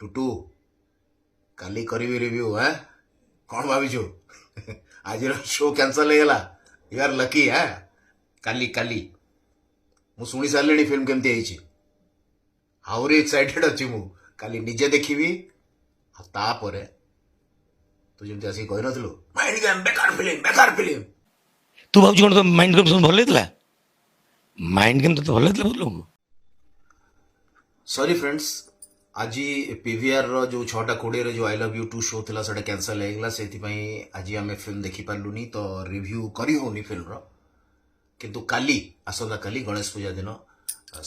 टुटू काली करी रिव्यू है कौन भाविचु आज शो कैंसल हो गला यू आर लकी है काली काली मु शुणी सारे फिल्म केमती है आहरी एक्साइटेड अच्छी मु काली निजे देखी तापर तू जमी आसिक कही नथिलु माइंड गेम बेकार फिल्म तू भाव कौन तो माइंड गेम सब भल होता माइंड गेम तो भल होता बोल सॉरी फ्रेंड्स आज पीवीआर रो जो 6:20 रे जो I love you too show थिला सेटा कैंसल हो गला आज आम फिल्म देखी पार्लुनी तो रिव्यू करी होनी फिल्म रो किंतु काली आसंता काली गणेश पूजा दिन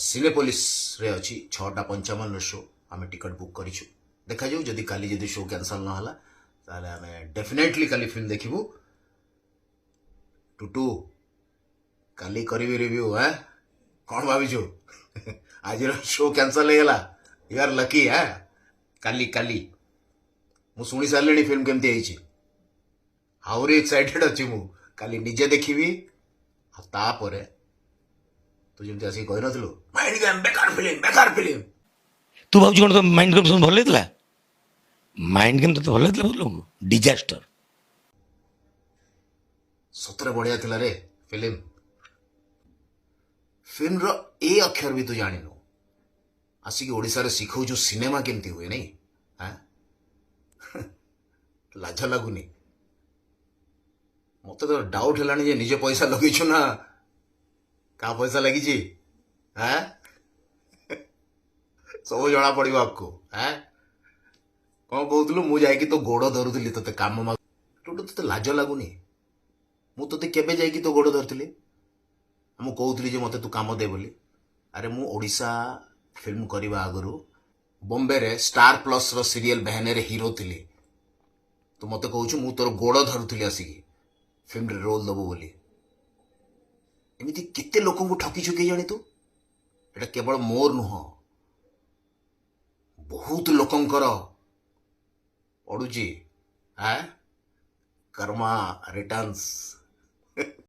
सिनेपोलिस रे अच्छी 6:55 शो आम टिकट बुक करिछु देखा जाऊ जदि काली जदि शो कैंसल न होला ताले आमे डेफिनेटली काली फिल्म देखिबू टुटू काली करी रिव्यू है कौन भाविचु आज शो कैंसल हो गला यू आर लकी है काली काली मु शुणी सारे फिल्म केमती है आहरी एक्साइटेड अच्छी मु काली निजे देखी तापर तू जमी आसिक कही नथिलु माइंड गेम बेकार फिल्म तू भाव कौन तो माइंड गेम सब भल होता माइंड गेम तो भल होता बोल डिजास्टर सतरे बढ़िया थिला रे फिल्म फिल्म रो ए अक्षर भी तू जानिनु आसिक ओडिसा रे सिखौ जो सिनेमा केमती हुए नहीं हाँ लाज लगुनी मत तो डाउट है जे निजे पैसा लगेछु ना का पैसा लगी हाँ सब जना पड़ो आपको हाँ कौन कहूलु मु जाकि तो गोड़ धरुली ते काम माग टुटू ते लाज लगुनी मु ते केबे जाकि तो गोड़ धरती मु कहूली जे मते तू काम दे बोली अरे मु ओडिशा फिल्म करने आगु बॉम्बे रे स्टार प्लस रो सीरियल बहने रे हीरो थिली तू मते कहूछु मु तोर गोड़ धरुली आसिकी फिल्म रे रोल दबो बोली एमिति केते लोकन को ठकी छुके जानी तू एटा केवल मोर नुह बहुत लोकंकर पड़ुची कर्मा रिटर्न्स